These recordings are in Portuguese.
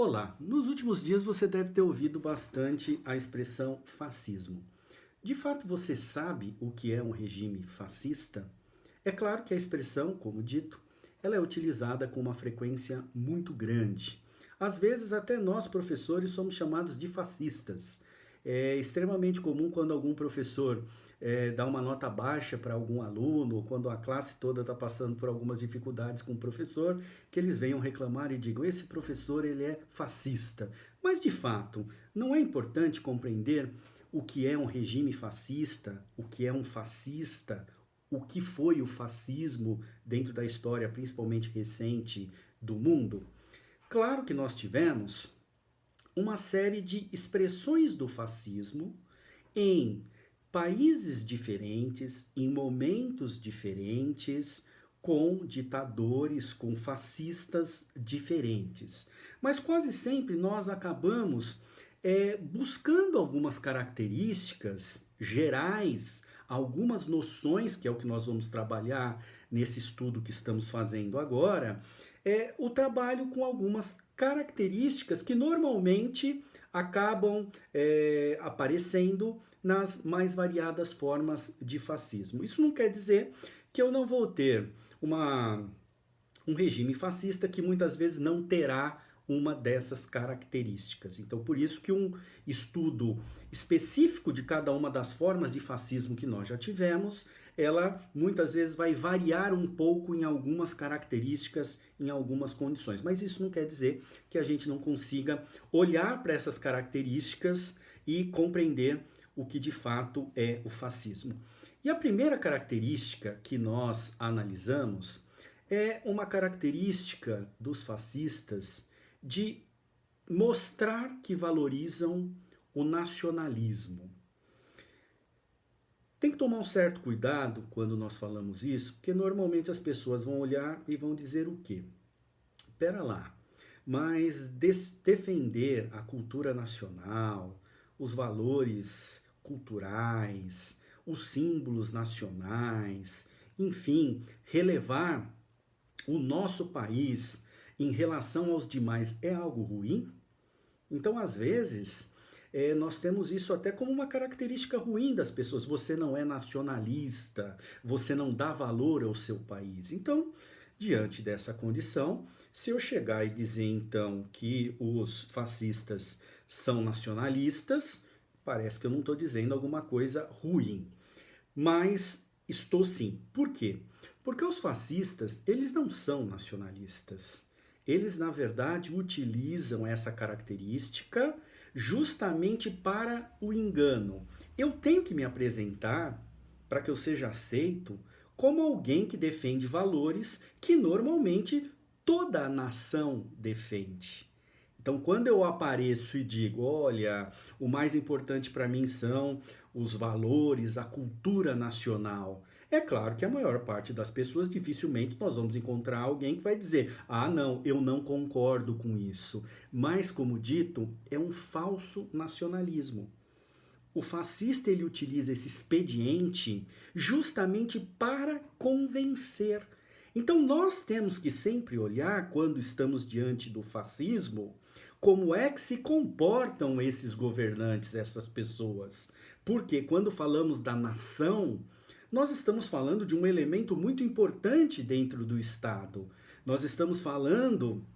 Olá, nos últimos dias você deve ter ouvido bastante a expressão fascismo. De fato, você sabe o que é um regime fascista? É claro que a expressão, como dito, ela é utilizada com uma frequência muito grande. Às vezes, até nós, professores, somos chamados de fascistas. É extremamente comum quando algum professor dá uma nota baixa para algum aluno, ou quando a classe toda está passando por algumas dificuldades com o professor, que eles venham reclamar e digam: esse professor ele é fascista. Mas, de fato, não é importante compreender o que é um regime fascista, o que é um fascista, o que foi o fascismo dentro da história, principalmente recente, do mundo? Claro que nós tivemos uma série de expressões do fascismo em países diferentes, em momentos diferentes, com ditadores, com fascistas diferentes. Mas quase sempre nós acabamos buscando algumas características gerais, algumas noções, que é o que nós vamos trabalhar nesse estudo que estamos fazendo agora, o trabalho com algumas características que normalmente acabam aparecendo nas mais variadas formas de fascismo. Isso não quer dizer que eu não vou ter um regime fascista que muitas vezes não terá uma dessas características. Então, por isso que um estudo específico de cada uma das formas de fascismo que nós já tivemos, ela muitas vezes vai variar um pouco em algumas características, em algumas condições. Mas isso não quer dizer que a gente não consiga olhar para essas características e compreender o que de fato é o fascismo. E a primeira característica que nós analisamos é uma característica dos fascistas de mostrar que valorizam o nacionalismo. Tem que tomar um certo cuidado quando nós falamos isso, porque normalmente as pessoas vão olhar e vão dizer o quê? Pera lá, mas defender a cultura nacional, os valores culturais, os símbolos nacionais, enfim, relevar o nosso país em relação aos demais é algo ruim? Então, às vezes, nós temos isso até como uma característica ruim das pessoas. Você não é nacionalista, você não dá valor ao seu país. Então, diante dessa condição, se eu chegar e dizer então que os fascistas são nacionalistas, parece que eu não estou dizendo alguma coisa ruim. Mas estou sim. Por quê? Porque os fascistas, eles não são nacionalistas. Eles, na verdade, utilizam essa característica justamente para o engano. Eu tenho que me apresentar para que eu seja aceito como alguém que defende valores que normalmente toda a nação defende. Então, quando eu apareço e digo, olha, o mais importante para mim são os valores, a cultura nacional. É claro que a maior parte das pessoas, dificilmente nós vamos encontrar alguém que vai dizer, ah, não, eu não concordo com isso. Mas, como dito, é um falso nacionalismo. O fascista ele utiliza esse expediente justamente para convencer. Então nós temos que sempre olhar, quando estamos diante do fascismo, como é que se comportam esses governantes, essas pessoas. Porque quando falamos da nação, nós estamos falando de um elemento muito importante dentro do Estado. Nós estamos falando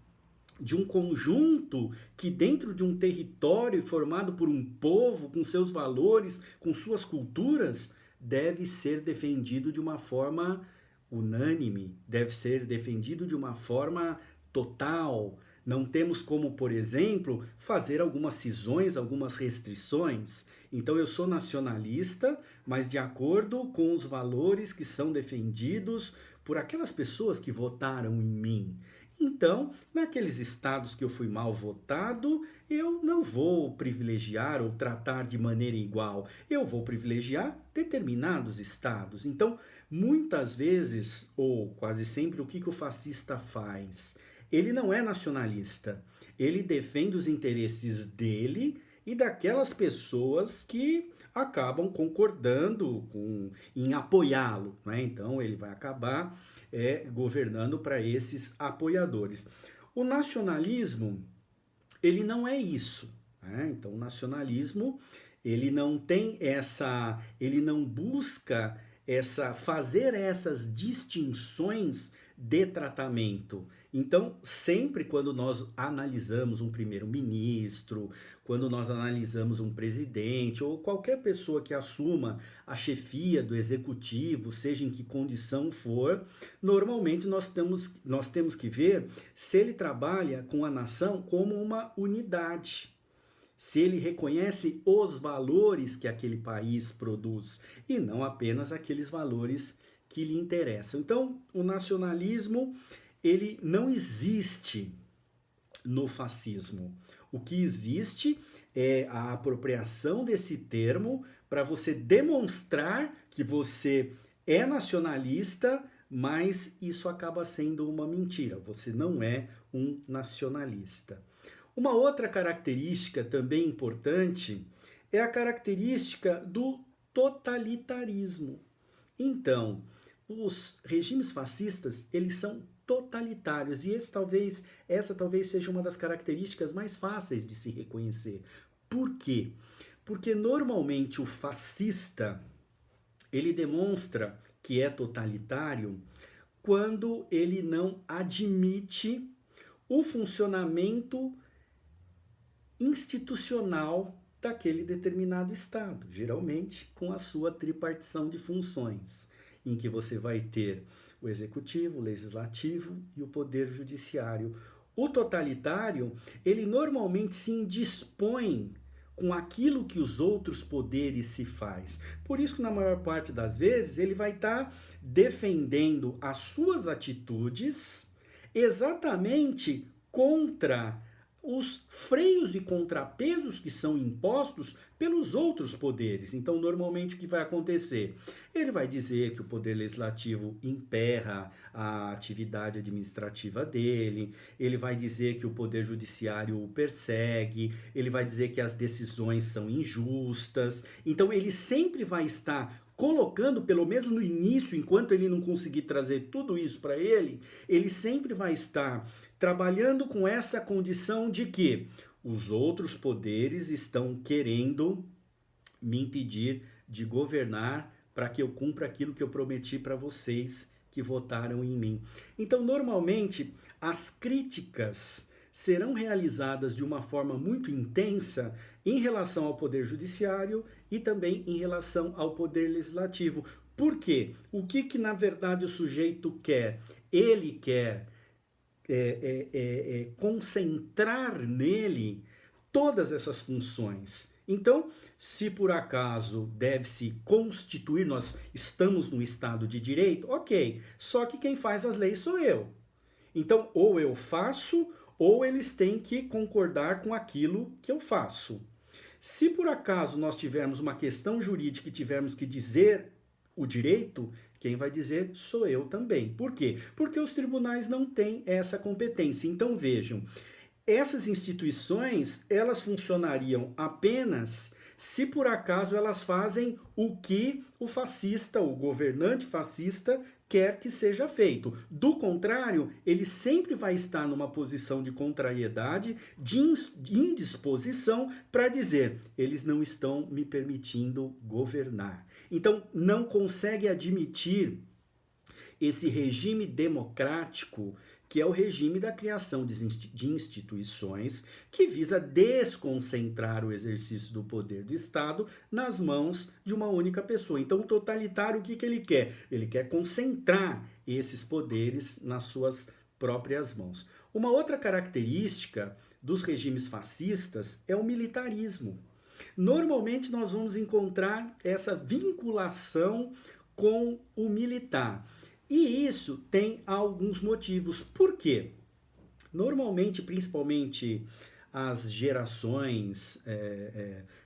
de um conjunto que, dentro de um território formado por um povo, com seus valores, com suas culturas, deve ser defendido de uma forma unânime, deve ser defendido de uma forma total. Não temos como, por exemplo, fazer algumas cisões, algumas restrições. Então eu sou nacionalista, mas de acordo com os valores que são defendidos por aquelas pessoas que votaram em mim. Então, naqueles estados que eu fui mal votado, eu não vou privilegiar ou tratar de maneira igual. Eu vou privilegiar determinados estados. Então, muitas vezes, ou quase sempre, o que o fascista faz? Ele não é nacionalista. Ele defende os interesses dele e daquelas pessoas que acabam concordando em apoiá-lo, né? Então ele vai acabar governando para esses apoiadores. O nacionalismo ele não é isso, né? Então, o nacionalismo, ele não tem essa, ele não busca fazer essas distinções de tratamento. Então, sempre quando nós analisamos um primeiro-ministro, quando nós analisamos um presidente ou qualquer pessoa que assuma a chefia do executivo, seja em que condição for, normalmente nós temos que ver se ele trabalha com a nação como uma unidade, se ele reconhece os valores que aquele país produz e não apenas aqueles valores que lhe interessam. Então, o nacionalismo, ele não existe no fascismo. O que existe é a apropriação desse termo para você demonstrar que você é nacionalista, mas isso acaba sendo uma mentira. Você não é um nacionalista. Uma outra característica também importante é a característica do totalitarismo. Então, os regimes fascistas, eles são totalitários e essa talvez seja uma das características mais fáceis de se reconhecer. Por quê? Porque normalmente o fascista, ele demonstra que é totalitário quando ele não admite o funcionamento institucional daquele determinado Estado, geralmente com a sua tripartição de funções, em que você vai ter o executivo, o legislativo e o poder judiciário. O totalitário, ele normalmente se indispõe com aquilo que os outros poderes se faz. Por isso que na maior parte das vezes ele vai estar defendendo as suas atitudes exatamente contra os freios e contrapesos que são impostos pelos outros poderes. Então, normalmente, o que vai acontecer? Ele vai dizer que o poder legislativo emperra a atividade administrativa dele, ele vai dizer que o poder judiciário o persegue, ele vai dizer que as decisões são injustas. Então, ele sempre vai estar colocando, pelo menos no início, enquanto ele não conseguir trazer tudo isso para ele sempre vai estar trabalhando com essa condição de que os outros poderes estão querendo me impedir de governar para que eu cumpra aquilo que eu prometi para vocês que votaram em mim. Então, normalmente, as críticas serão realizadas de uma forma muito intensa em relação ao Poder Judiciário e também em relação ao Poder Legislativo. Por quê? O que na verdade o sujeito quer? Ele quer concentrar nele todas essas funções. Então, se por acaso deve-se constituir, nós estamos no Estado de Direito, ok, só que quem faz as leis sou eu. Então, ou eu faço, ou eles têm que concordar com aquilo que eu faço. Se por acaso nós tivermos uma questão jurídica e tivermos que dizer o direito, quem vai dizer sou eu também. Por quê? Porque os tribunais não têm essa competência. Então vejam, essas instituições, elas funcionariam apenas se por acaso elas fazem o que o fascista, o governante fascista, quer que seja feito. Do contrário, ele sempre vai estar numa posição de contrariedade, de indisposição, para dizer, eles não estão me permitindo governar. Então, não consegue admitir esse regime democrático, que é o regime da criação de instituições que visa desconcentrar o exercício do poder do Estado nas mãos de uma única pessoa. Então, o totalitário, o que ele quer? Ele quer concentrar esses poderes nas suas próprias mãos. Uma outra característica dos regimes fascistas é o militarismo. Normalmente, nós vamos encontrar essa vinculação com o militar. E isso tem alguns motivos. Por quê? Normalmente, principalmente as gerações,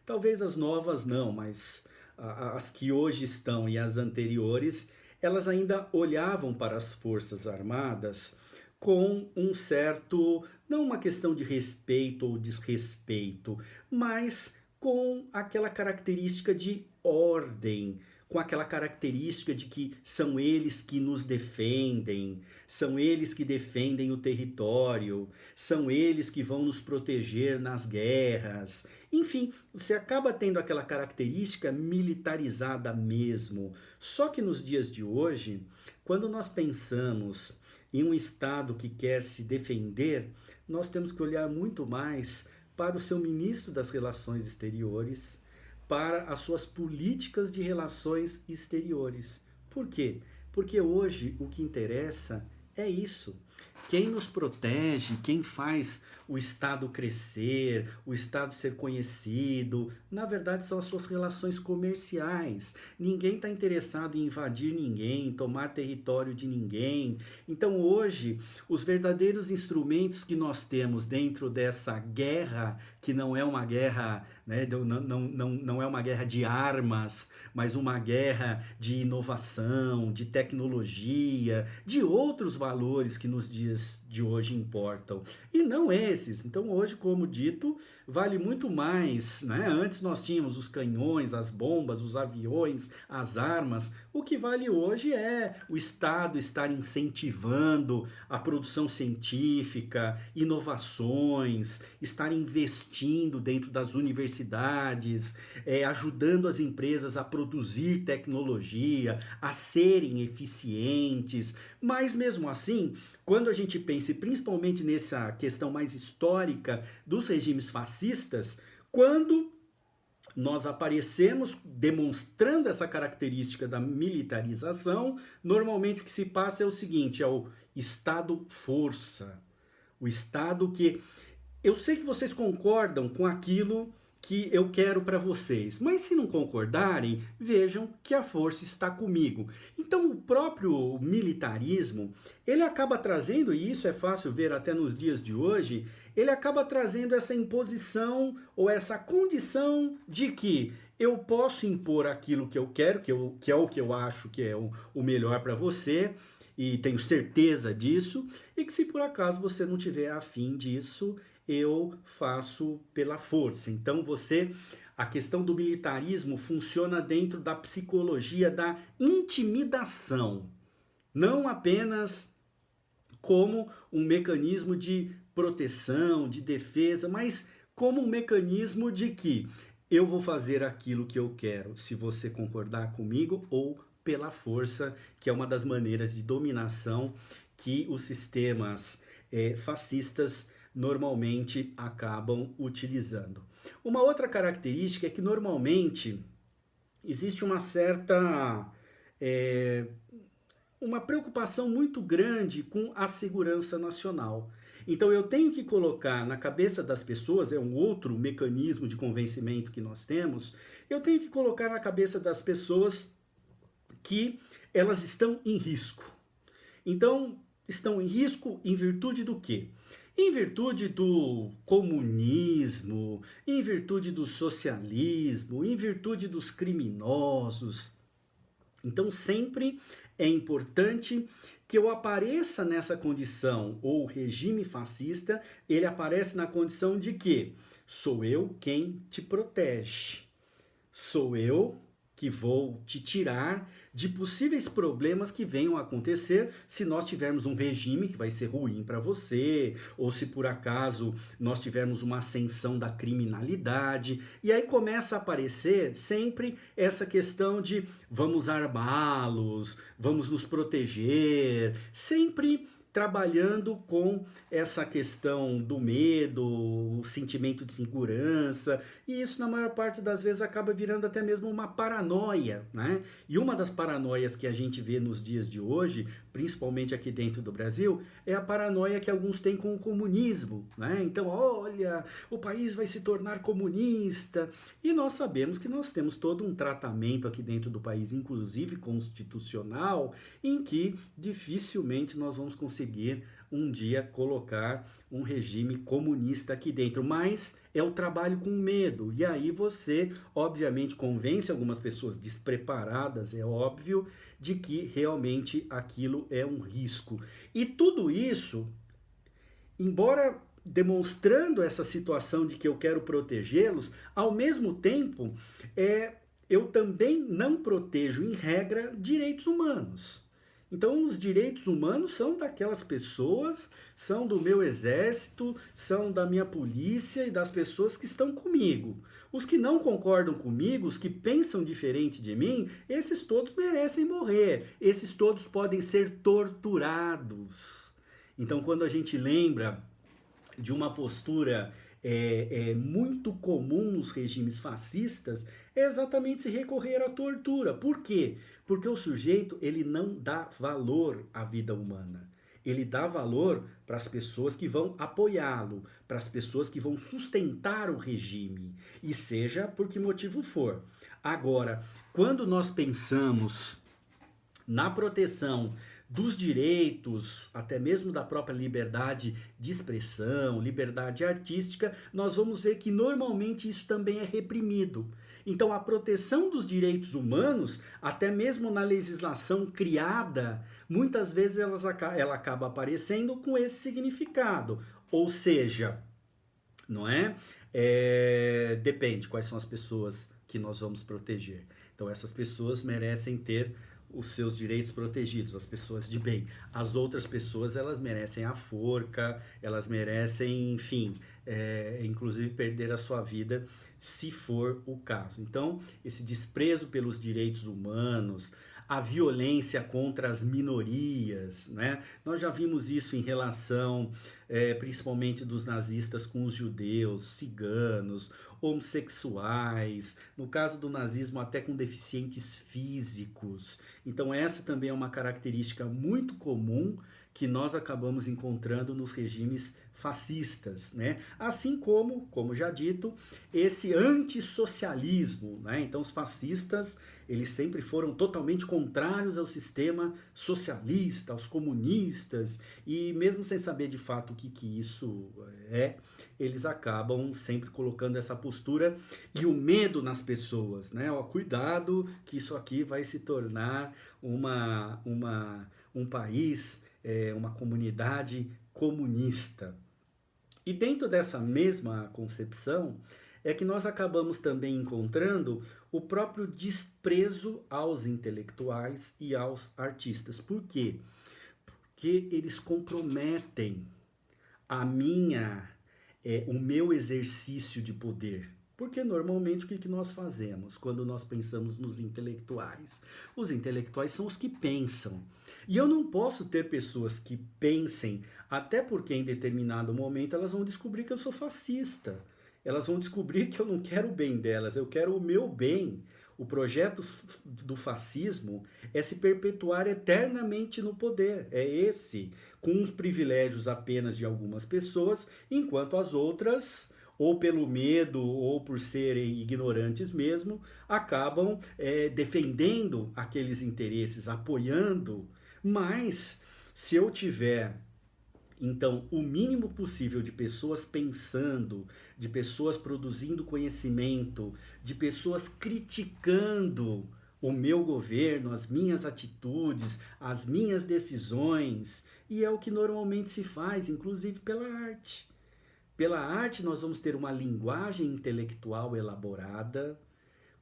talvez as novas não, mas as que hoje estão e as anteriores, elas ainda olhavam para as Forças Armadas com um certo, não uma questão de respeito ou desrespeito, mas com aquela característica de ordem, com aquela característica de que são eles que nos defendem, são eles que defendem o território, são eles que vão nos proteger nas guerras. Enfim, você acaba tendo aquela característica militarizada mesmo. Só que nos dias de hoje, quando nós pensamos em um Estado que quer se defender, nós temos que olhar muito mais para o seu ministro das Relações Exteriores, para as suas políticas de relações exteriores. Por quê? Porque hoje o que interessa é isso. Quem nos protege, quem faz o Estado crescer, o Estado ser conhecido, na verdade são as suas relações comerciais. Ninguém está interessado em invadir ninguém, tomar território de ninguém. Então hoje, os verdadeiros instrumentos que nós temos dentro dessa guerra, que não é uma guerra, né, não é uma guerra de armas, mas uma guerra de inovação, de tecnologia, de outros valores que nos dias de hoje importam. E não esses. Então hoje, como dito, vale muito mais, né? Antes nós tínhamos os canhões, as bombas, os aviões, as armas. O que vale hoje é o Estado estar incentivando a produção científica, inovações, estar investindo dentro das universidades, ajudando as empresas a produzir tecnologia, a serem eficientes. Mas mesmo assim, quando a gente pensa, e principalmente nessa questão mais histórica dos regimes fascistas, quando nós aparecemos demonstrando essa característica da militarização, normalmente o que se passa é o seguinte, é o Estado-força. O Estado que... Eu sei que vocês concordam com aquilo que eu quero para vocês, mas se não concordarem, vejam que a força está comigo. Então o próprio militarismo, ele acaba trazendo, e isso é fácil ver até nos dias de hoje, ele acaba trazendo essa imposição ou essa condição de que eu posso impor aquilo que eu quero, que é o que eu acho que é o melhor para você, e tenho certeza disso, e que se por acaso você não tiver afim disso, eu faço pela força. Então a questão do militarismo funciona dentro da psicologia da intimidação, não apenas como um mecanismo de proteção, de defesa, mas como um mecanismo de que eu vou fazer aquilo que eu quero, se você concordar comigo, ou pela força, que é uma das maneiras de dominação que os sistemas fascistas normalmente acabam utilizando. Uma outra característica é que normalmente existe uma certa uma preocupação muito grande com a segurança nacional. Então eu tenho que colocar na cabeça das pessoas, é um outro mecanismo de convencimento que nós temos, eu tenho que colocar na cabeça das pessoas que elas estão em risco. Então, estão em risco em virtude do quê? Em virtude do comunismo, em virtude do socialismo, em virtude dos criminosos. Então sempre é importante que eu apareça nessa condição, ou regime fascista, ele aparece na condição de que sou eu quem te protege. Sou eu que vou te tirar de possíveis problemas que venham a acontecer se nós tivermos um regime que vai ser ruim para você, ou se por acaso nós tivermos uma ascensão da criminalidade. E aí começa a aparecer sempre essa questão de vamos armá-los, vamos nos proteger, sempre trabalhando com essa questão do medo, o sentimento de insegurança, e isso na maior parte das vezes acaba virando até mesmo uma paranoia, né? E uma das paranoias que a gente vê nos dias de hoje, principalmente aqui dentro do Brasil, é a paranoia que alguns têm com o comunismo, né? Então, olha, o país vai se tornar comunista, e nós sabemos que nós temos todo um tratamento aqui dentro do país, inclusive constitucional, em que dificilmente nós vamos conseguir um dia colocar um regime comunista aqui dentro, mas é o trabalho com medo, e aí você obviamente convence algumas pessoas despreparadas, é óbvio, de que realmente aquilo é um risco. E tudo isso, embora demonstrando essa situação de que eu quero protegê-los, ao mesmo tempo eu também não protejo, em regra, direitos humanos. Então, os direitos humanos são daquelas pessoas, são do meu exército, são da minha polícia e das pessoas que estão comigo. Os que não concordam comigo, os que pensam diferente de mim, esses todos merecem morrer. Esses todos podem ser torturados. Então, quando a gente lembra de uma postura muito comum nos regimes fascistas, é exatamente se recorrer à tortura. Por quê? Porque o sujeito ele não dá valor à vida humana. Ele dá valor para as pessoas que vão apoiá-lo, para as pessoas que vão sustentar o regime, e seja por que motivo for. Agora, quando nós pensamos na proteção dos direitos, até mesmo da própria liberdade de expressão, liberdade artística, nós vamos ver que normalmente isso também é reprimido. Então, a proteção dos direitos humanos, até mesmo na legislação criada, muitas vezes ela acaba aparecendo com esse significado. Ou seja, não é? Depende quais são as pessoas que nós vamos proteger. Então, essas pessoas merecem ter os seus direitos protegidos, as pessoas de bem. As outras pessoas, elas merecem a forca, elas merecem, enfim, inclusive perder a sua vida, se for o caso. Então, esse desprezo pelos direitos humanos, a violência contra as minorias, né? Nós já vimos isso em relação, principalmente dos nazistas com os judeus, ciganos, homossexuais, no caso do nazismo até com deficientes físicos. Então essa também é uma característica muito comum que nós acabamos encontrando nos regimes fascistas, né? Assim como já dito, esse antissocialismo, né? Então os fascistas, eles sempre foram totalmente contrários ao sistema socialista, aos comunistas, e mesmo sem saber de fato o que isso é, eles acabam sempre colocando essa postura e o medo nas pessoas, né? Ó, cuidado que isso aqui vai se tornar um país, uma comunidade comunista. E dentro dessa mesma concepção é que nós acabamos também encontrando o próprio desprezo aos intelectuais e aos artistas. Por quê? Porque eles comprometem a o meu exercício de poder. Porque normalmente o que nós fazemos quando nós pensamos nos intelectuais? Os intelectuais são os que pensam. E eu não posso ter pessoas que pensem, até porque em determinado momento elas vão descobrir que eu sou fascista. Elas vão descobrir que eu não quero o bem delas, eu quero o meu bem. O projeto do fascismo é se perpetuar eternamente no poder. É esse, com os privilégios apenas de algumas pessoas, enquanto as outras, ou pelo medo, ou por serem ignorantes mesmo, acabam defendendo aqueles interesses, apoiando. Mas, se eu tiver então, o mínimo possível de pessoas pensando, de pessoas produzindo conhecimento, de pessoas criticando o meu governo, as minhas atitudes, as minhas decisões, e é o que normalmente se faz, inclusive pela arte. Pela arte, nós vamos ter uma linguagem intelectual elaborada,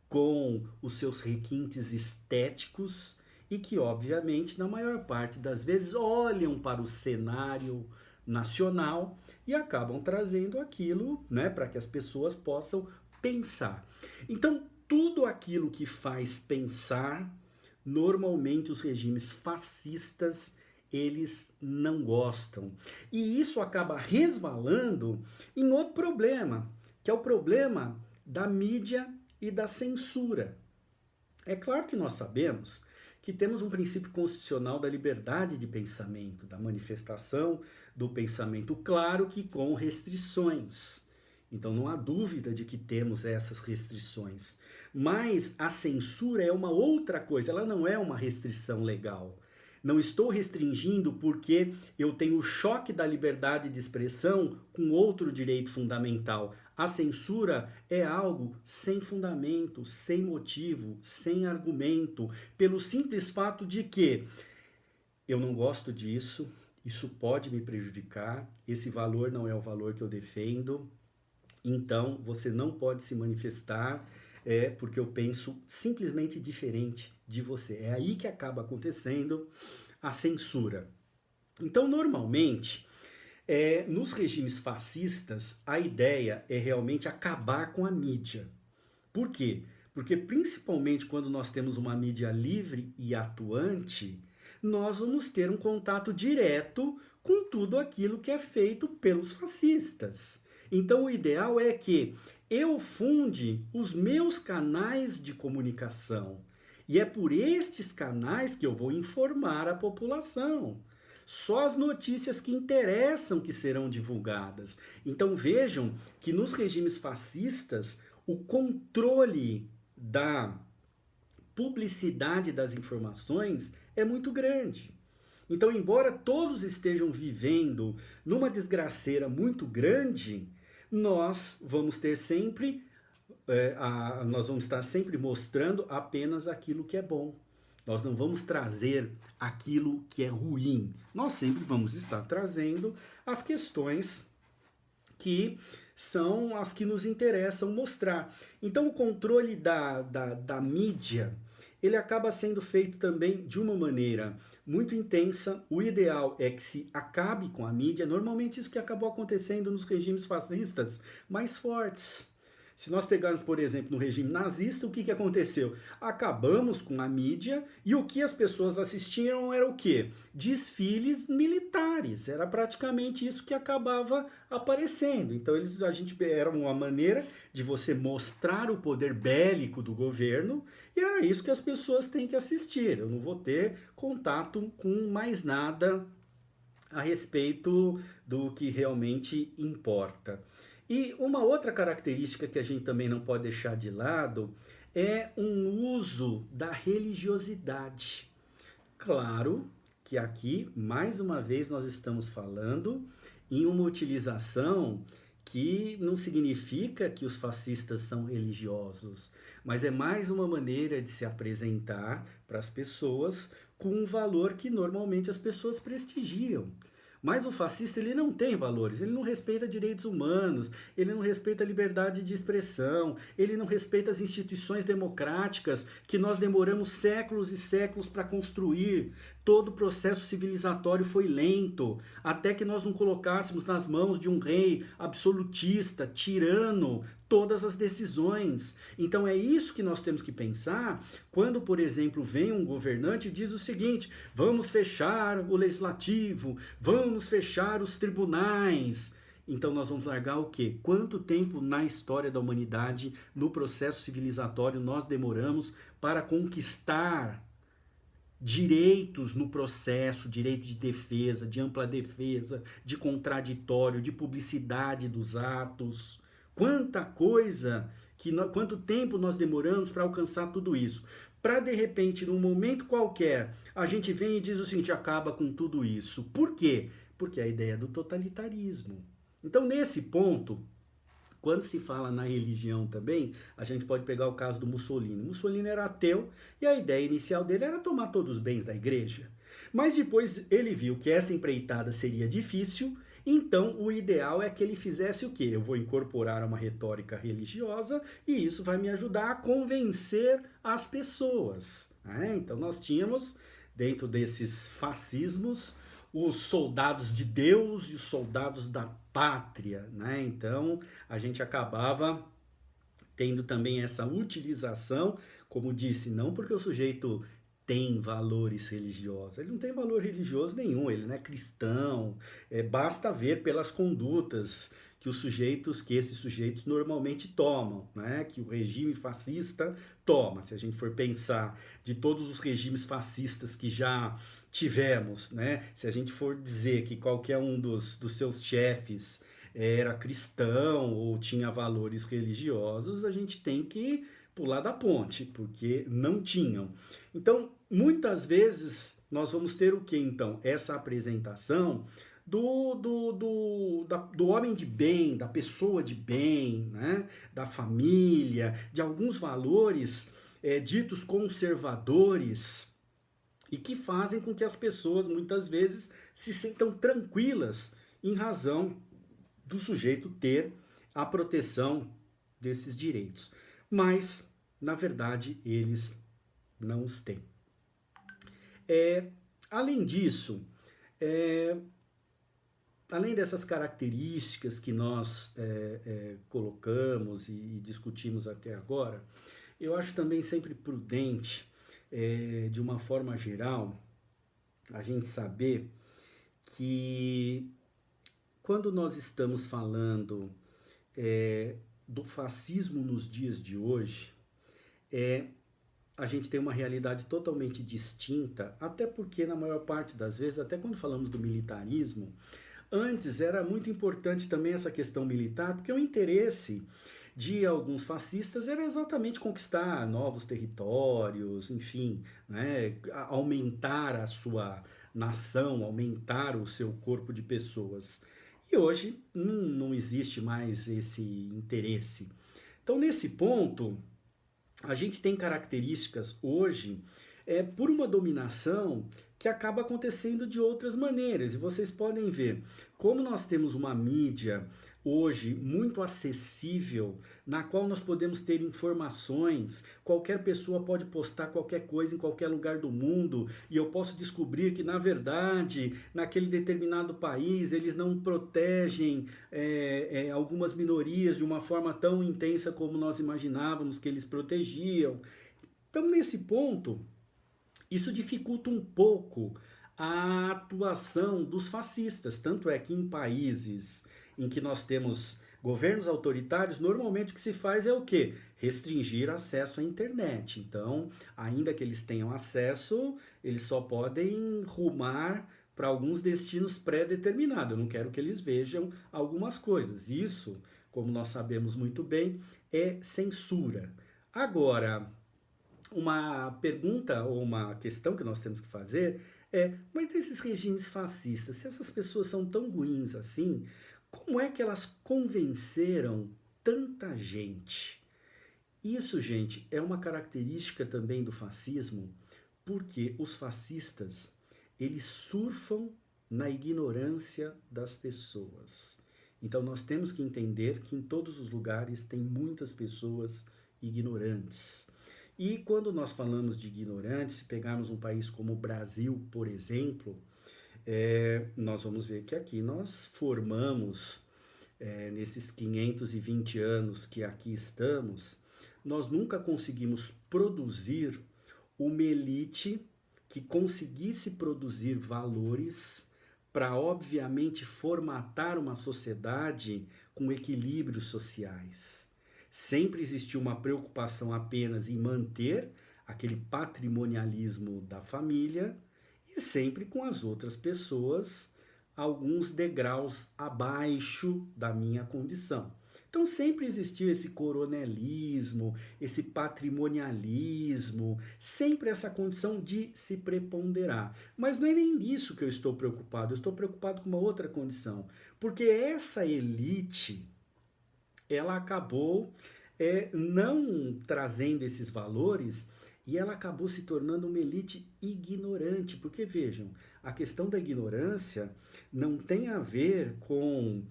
com os seus requintes estéticos e que, obviamente, na maior parte das vezes olham para o cenário nacional e acabam trazendo aquilo, né, para que as pessoas possam pensar. Então, tudo aquilo que faz pensar, normalmente os regimes fascistas eles não gostam. E isso acaba resvalando em outro problema, que é o problema da mídia e da censura. É claro que nós sabemos que temos um princípio constitucional da liberdade de pensamento, da manifestação do pensamento, claro que com restrições. Então não há dúvida de que temos essas restrições. Mas a censura é uma outra coisa, ela não é uma restrição legal. Não estou restringindo porque eu tenho o choque da liberdade de expressão com outro direito fundamental. A censura é algo sem fundamento, sem motivo, sem argumento, pelo simples fato de que eu não gosto disso, isso pode me prejudicar, esse valor não é o valor que eu defendo, então você não pode se manifestar, é porque eu penso simplesmente diferente de você. É aí que acaba acontecendo a censura. Então, normalmente, nos regimes fascistas, a ideia é realmente acabar com a mídia. Por quê? Porque principalmente quando nós temos uma mídia livre e atuante, nós vamos ter um contato direto com tudo aquilo que é feito pelos fascistas. Então o ideal é que eu funde os meus canais de comunicação. E é por estes canais que eu vou informar a população. Só as notícias que interessam que serão divulgadas. Então vejam que nos regimes fascistas o controle da publicidade das informações é muito grande. Então, embora todos estejam vivendo numa desgraceira muito grande, nós vamos ter sempre, nós vamos estar sempre mostrando apenas aquilo que é bom. Nós não vamos trazer aquilo que é ruim. Nós sempre vamos estar trazendo as questões que são as que nos interessam mostrar. Então, o controle da mídia, ele acaba sendo feito também de uma maneira muito intensa. O ideal é que se acabe com a mídia. Normalmente isso que acabou acontecendo nos regimes fascistas mais fortes. Se nós pegarmos, por exemplo, no regime nazista, o que aconteceu? Acabamos com a mídia e o que as pessoas assistiam era o quê? Desfiles militares. Era praticamente isso que acabava aparecendo. Então, era uma maneira de você mostrar o poder bélico do governo e era isso que as pessoas têm que assistir. Eu não vou ter contato com mais nada a respeito do que realmente importa. E uma outra característica que a gente também não pode deixar de lado é um uso da religiosidade. Claro que aqui, mais uma vez, nós estamos falando em uma utilização que não significa que os fascistas são religiosos, mas é mais uma maneira de se apresentar para as pessoas com um valor que normalmente as pessoas prestigiam. Mas o fascista, ele não tem valores, ele não respeita direitos humanos, ele não respeita a liberdade de expressão, ele não respeita as instituições democráticas que nós demoramos séculos e séculos para construir. Todo o processo civilizatório foi lento, até que nós não colocássemos nas mãos de um rei absolutista, tirano, todas as decisões. Então é isso que nós temos que pensar quando, por exemplo, vem um governante e diz o seguinte: vamos fechar o legislativo, vamos fechar os tribunais. Então nós vamos largar o quê? Quanto tempo na história da humanidade, no processo civilizatório, nós demoramos para conquistar direitos no processo, direito de defesa, de ampla defesa, de contraditório, de publicidade dos atos? Quanta coisa, quanto tempo nós demoramos para alcançar tudo isso. Para de repente, num momento qualquer, a gente vem e diz o seguinte: acaba com tudo isso. Por quê? Porque é a ideia do totalitarismo. Então, nesse ponto, quando se fala na religião também, a gente pode pegar o caso do Mussolini. Mussolini era ateu e a ideia inicial dele era tomar todos os bens da igreja. Mas depois ele viu que essa empreitada seria difícil. Então, o ideal é que ele fizesse o quê? Eu vou incorporar uma retórica religiosa e isso vai me ajudar a convencer as pessoas. Então, nós tínhamos, dentro desses fascismos, os soldados de Deus e os soldados da pátria. Então, a gente acabava tendo também essa utilização, como disse, não porque o sujeito tem valores religiosos. Ele não tem valor religioso nenhum, ele não é cristão. Basta ver pelas condutas que esses sujeitos normalmente tomam, que o regime fascista toma. Se a gente for pensar de todos os regimes fascistas que já tivemos, se a gente for dizer que qualquer um dos seus chefes era cristão ou tinha valores religiosos, a gente tem que pular da ponte, porque não tinham. Então, muitas vezes, nós vamos ter o que, então? Essa apresentação do homem de bem, da pessoa de bem, da família, de alguns valores ditos conservadores e que fazem com que as pessoas, muitas vezes, se sintam tranquilas em razão do sujeito ter a proteção desses direitos. Mas na verdade, eles não os têm. É, além disso, é, além dessas características que nós colocamos e discutimos até agora, eu acho também sempre prudente, de uma forma geral, a gente saber que quando nós estamos falando do fascismo nos dias de hoje, a gente tem uma realidade totalmente distinta, até porque na maior parte das vezes, até quando falamos do militarismo, antes era muito importante também essa questão militar, porque o interesse de alguns fascistas era exatamente conquistar novos territórios, enfim, né, aumentar a sua nação, aumentar o seu corpo de pessoas. E hoje não existe mais esse interesse. Então, nesse ponto, a gente tem características hoje por uma dominação que acaba acontecendo de outras maneiras. E vocês podem ver como nós temos uma mídia hoje muito acessível, na qual nós podemos ter informações, qualquer pessoa pode postar qualquer coisa em qualquer lugar do mundo e eu posso descobrir que, na verdade, naquele determinado país eles não protegem algumas minorias de uma forma tão intensa como nós imaginávamos que eles protegiam. Então, nesse ponto, isso dificulta um pouco a atuação dos fascistas. Tanto é que em países em que nós temos governos autoritários, normalmente o que se faz é o quê? Restringir acesso à internet. Então, ainda que eles tenham acesso, eles só podem rumar para alguns destinos pré-determinados. Eu não quero que eles vejam algumas coisas. Isso, como nós sabemos muito bem, é censura. Agora, uma pergunta ou uma questão que nós temos que fazer mas desses regimes fascistas, se essas pessoas são tão ruins assim, como é que elas convenceram tanta gente? Isso, gente, é uma característica também do fascismo, porque os fascistas, eles surfam na ignorância das pessoas. Então nós temos que entender que em todos os lugares tem muitas pessoas ignorantes. E quando nós falamos de ignorantes, se pegarmos um país como o Brasil, por exemplo, nós vamos ver que aqui nós formamos, nesses 520 anos que aqui estamos, nós nunca conseguimos produzir uma elite que conseguisse produzir valores para, obviamente, formatar uma sociedade com equilíbrios sociais. Sempre existiu uma preocupação apenas em manter aquele patrimonialismo da família e sempre com as outras pessoas alguns degraus abaixo da minha condição. Então sempre existiu esse coronelismo, esse patrimonialismo, sempre essa condição de se preponderar. Mas não é nem disso que eu estou preocupado, eu estou preocupado com uma outra condição. Porque essa elite, ela acabou não trazendo esses valores e ela acabou se tornando uma elite ignorante. Porque vejam, a questão da ignorância não tem a ver com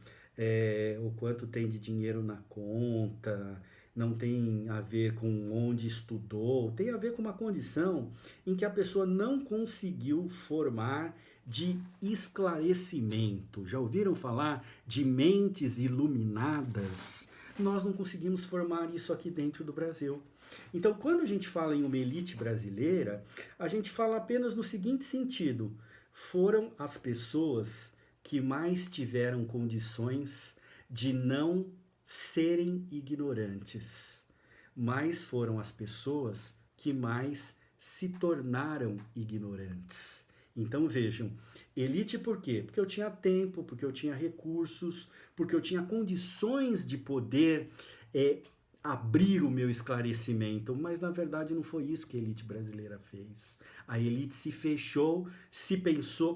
o quanto tem de dinheiro na conta, não tem a ver com onde estudou, tem a ver com uma condição em que a pessoa não conseguiu formar de esclarecimento. Já ouviram falar de mentes iluminadas? Nós não conseguimos formar isso aqui dentro do Brasil. Então, quando a gente fala em uma elite brasileira, a gente fala apenas no seguinte sentido: foram as pessoas que mais tiveram condições de não serem ignorantes, mas foram as pessoas que mais se tornaram ignorantes. Então vejam, elite por quê? Porque eu tinha tempo, porque eu tinha recursos, porque eu tinha condições de poder abrir o meu esclarecimento, mas na verdade não foi isso que a elite brasileira fez. A elite se fechou,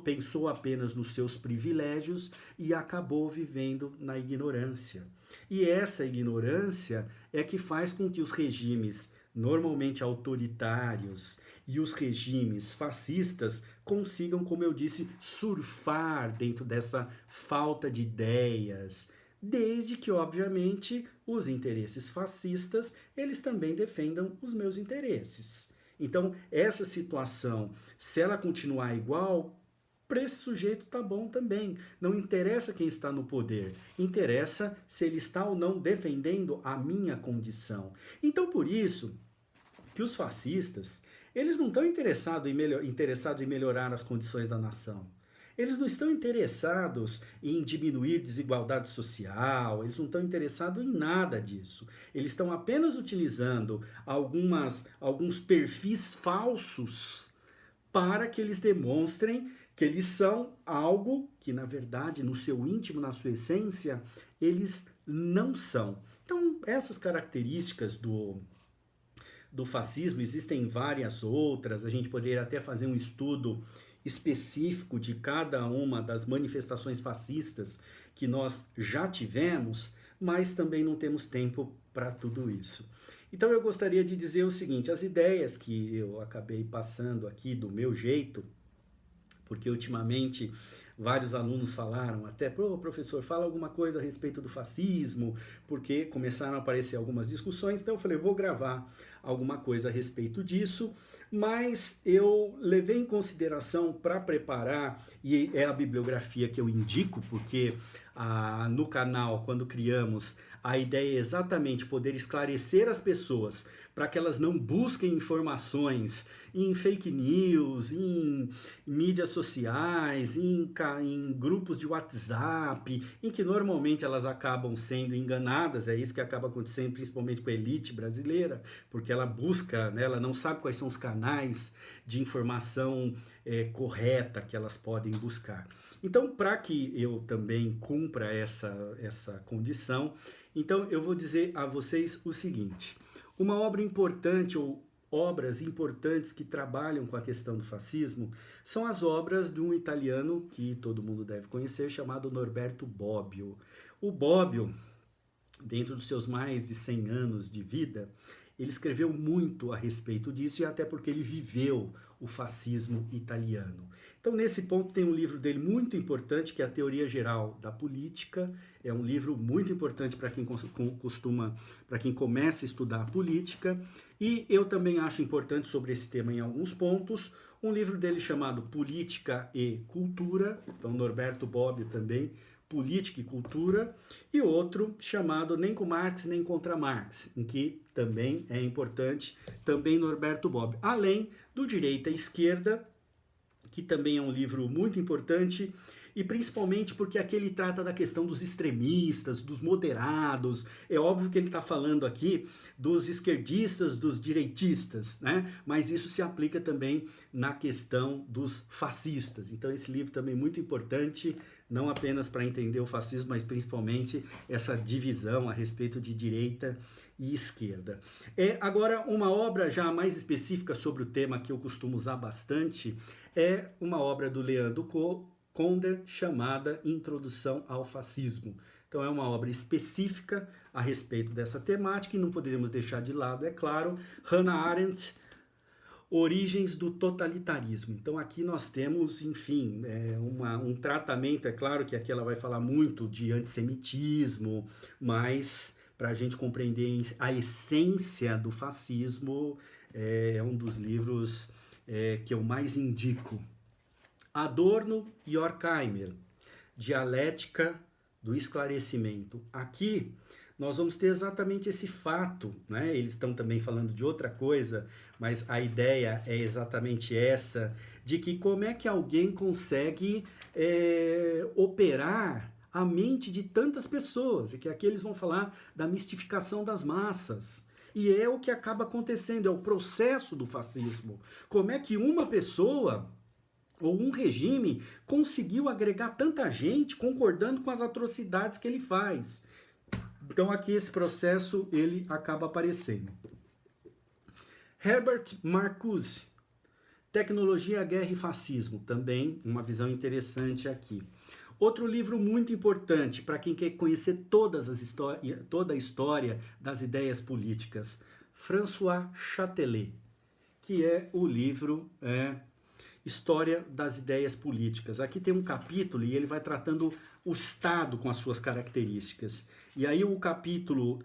pensou apenas nos seus privilégios e acabou vivendo na ignorância. E essa ignorância é que faz com que os regimes normalmente autoritários e os regimes fascistas consigam, como eu disse, surfar dentro dessa falta de ideias, desde que, obviamente, os interesses fascistas, eles também defendam os meus interesses. Então, essa situação, se ela continuar igual, para esse sujeito tá bom também. Não interessa quem está no poder, interessa se ele está ou não defendendo a minha condição. Então, por isso que os fascistas, eles não estão interessados em melhorar as condições da nação. Eles não estão interessados em diminuir desigualdade social, eles não estão interessados em nada disso. Eles estão apenas utilizando alguns perfis falsos para que eles demonstrem que eles são algo que, na verdade, no seu íntimo, na sua essência, eles não são. Então, essas características do fascismo, existem várias outras, a gente poderia até fazer um estudo específico de cada uma das manifestações fascistas que nós já tivemos, mas também não temos tempo para tudo isso. Então eu gostaria de dizer o seguinte, as ideias que eu acabei passando aqui do meu jeito, porque ultimamente vários alunos falaram até, professor, fala alguma coisa a respeito do fascismo, porque começaram a aparecer algumas discussões, então eu falei, vou gravar alguma coisa a respeito disso, mas eu levei em consideração para preparar, e é a bibliografia que eu indico, porque no canal, quando criamos, a ideia é exatamente poder esclarecer as pessoas para que elas não busquem informações em fake news, em mídias sociais, em grupos de WhatsApp, em que normalmente elas acabam sendo enganadas, é isso que acaba acontecendo principalmente com a elite brasileira, porque ela busca, né, ela não sabe quais são os canais de informação correta que elas podem buscar. Então, para que eu também cumpra essa condição, então eu vou dizer a vocês o seguinte, uma obra importante ou obras importantes que trabalham com a questão do fascismo são as obras de um italiano que todo mundo deve conhecer, chamado Norberto Bobbio. O Bobbio, dentro dos seus mais de 100 anos de vida, ele escreveu muito a respeito disso e até porque ele viveu o fascismo italiano. Então, nesse ponto, tem um livro dele muito importante, que é a Teoria Geral da Política. É um livro muito importante para quem começa a estudar a política. E eu também acho importante sobre esse tema em alguns pontos. Um livro dele chamado Política e Cultura, então Norberto Bobbio também, Política e Cultura, e outro chamado Nem com Marx, Nem contra Marx, em que também é importante, também Norberto Bobbio. Além do Direita e Esquerda, que também é um livro muito importante, e principalmente porque aqui ele trata da questão dos extremistas, dos moderados. É óbvio que ele está falando aqui dos esquerdistas, dos direitistas, né? Mas isso se aplica também na questão dos fascistas. Então esse livro também é muito importante, não apenas para entender o fascismo, mas principalmente essa divisão a respeito de direita e esquerda. Agora, uma obra já mais específica sobre o tema que eu costumo usar bastante é uma obra do Leandro Conder chamada Introdução ao Fascismo. Então é uma obra específica a respeito dessa temática e não poderíamos deixar de lado, é claro, Hannah Arendt, Origens do Totalitarismo. Então aqui nós temos, enfim, um tratamento, é claro que aqui ela vai falar muito de antissemitismo, mas para a gente compreender a essência do fascismo, é um dos livros que eu mais indico. Adorno e Horkheimer, Dialética do Esclarecimento. Aqui nós vamos ter exatamente esse fato, né? Eles estão também falando de outra coisa, mas a ideia é exatamente essa, de que como é que alguém consegue operar a mente de tantas pessoas, e que aqui eles vão falar da mistificação das massas. E é o que acaba acontecendo, é o processo do fascismo. Como é que uma pessoa ou um regime conseguiu agregar tanta gente concordando com as atrocidades que ele faz. Então aqui esse processo ele acaba aparecendo. Herbert Marcuse, Tecnologia, Guerra e Fascismo, também uma visão interessante aqui. Outro livro muito importante para quem quer conhecer toda a história das ideias políticas, François Châtelet, que é o livro História das Ideias Políticas. Aqui tem um capítulo e ele vai tratando o Estado com as suas características. E aí o capítulo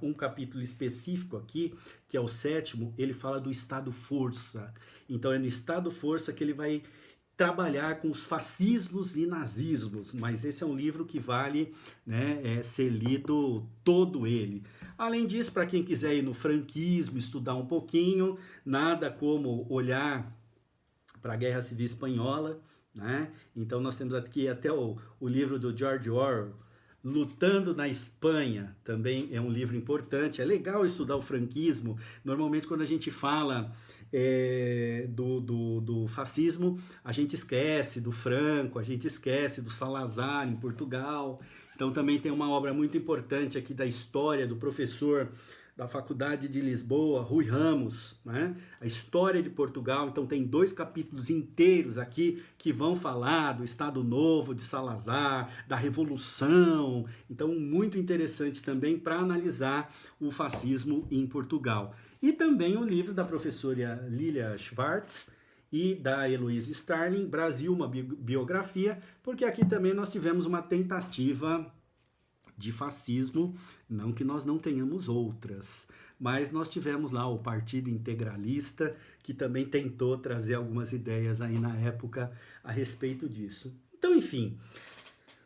um capítulo específico aqui, que é o 7º, ele fala do Estado Força. Então é no Estado Força que ele vai trabalhar com os fascismos e nazismos, mas esse é um livro que vale, né, ser lido todo ele. Além disso, para quem quiser ir no franquismo, estudar um pouquinho, nada como olhar para a Guerra Civil Espanhola, né? Então nós temos aqui até o livro do George Orwell, Lutando na Espanha, também é um livro importante. É legal estudar o franquismo. Normalmente quando a gente fala do fascismo, a gente esquece do Franco, a gente esquece do Salazar em Portugal. Então também tem uma obra muito importante aqui da história do professor da Faculdade de Lisboa, Rui Ramos, né? A história de Portugal. Então tem 2 capítulos inteiros aqui que vão falar do Estado Novo de Salazar, da Revolução. Então muito interessante também para analisar o fascismo em Portugal. E também o livro da professora Lilia Schwartz e da Heloise Starling, Brasil, uma biografia, porque aqui também nós tivemos uma tentativa de fascismo, não que nós não tenhamos outras, mas nós tivemos lá o Partido Integralista, que também tentou trazer algumas ideias aí na época a respeito disso. Então, enfim,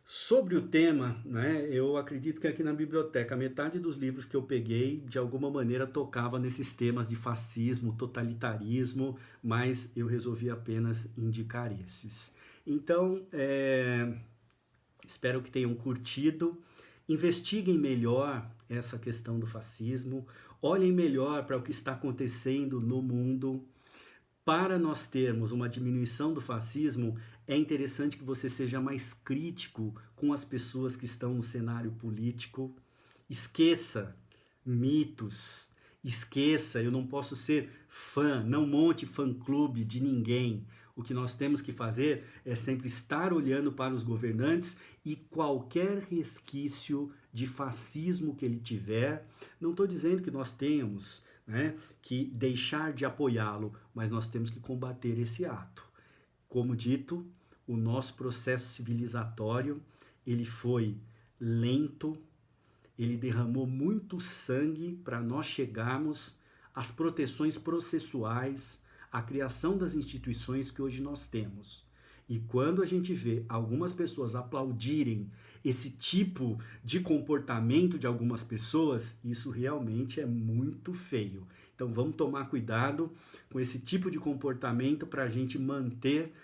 sobre o tema, né, eu acredito que aqui na biblioteca, metade dos livros que eu peguei, de alguma maneira, tocava nesses temas de fascismo, totalitarismo, mas eu resolvi apenas indicar esses. Então, espero que tenham curtido. Investiguem melhor essa questão do fascismo, olhem melhor para o que está acontecendo no mundo. Para nós termos uma diminuição do fascismo, é interessante que você seja mais crítico com as pessoas que estão no cenário político. Esqueça mitos, esqueça, eu não posso ser fã, não monte fã-clube de ninguém. O que nós temos que fazer é sempre estar olhando para os governantes e qualquer resquício de fascismo que ele tiver, não estou dizendo que nós tenhamos, né, que deixar de apoiá-lo, mas nós temos que combater esse ato. Como dito, o nosso processo civilizatório, ele foi lento, ele derramou muito sangue para nós chegarmos às proteções processuais, à criação das instituições que hoje nós temos. E quando a gente vê algumas pessoas aplaudirem esse tipo de comportamento de algumas pessoas, isso realmente é muito feio. Então vamos tomar cuidado com esse tipo de comportamento para a gente manter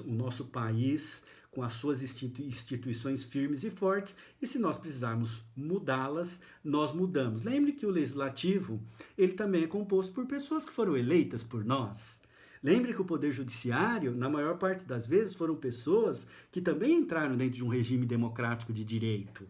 o nosso país com as suas instituições firmes e fortes, e se nós precisarmos mudá-las, nós mudamos. Lembre que o legislativo, ele também é composto por pessoas que foram eleitas por nós. Lembre que o Poder Judiciário, na maior parte das vezes, foram pessoas que também entraram dentro de um regime democrático de direito.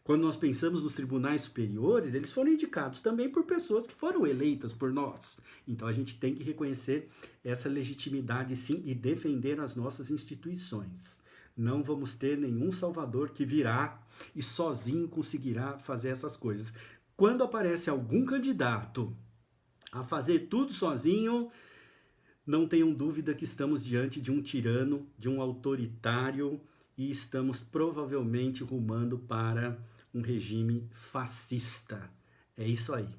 Quando nós pensamos nos tribunais superiores, eles foram indicados também por pessoas que foram eleitas por nós. Então a gente tem que reconhecer essa legitimidade sim e defender as nossas instituições. Não vamos ter nenhum salvador que virá e sozinho conseguirá fazer essas coisas. Quando aparece algum candidato a fazer tudo sozinho, não tenham dúvida que estamos diante de um tirano, de um autoritário e estamos provavelmente rumando para um regime fascista. É isso aí.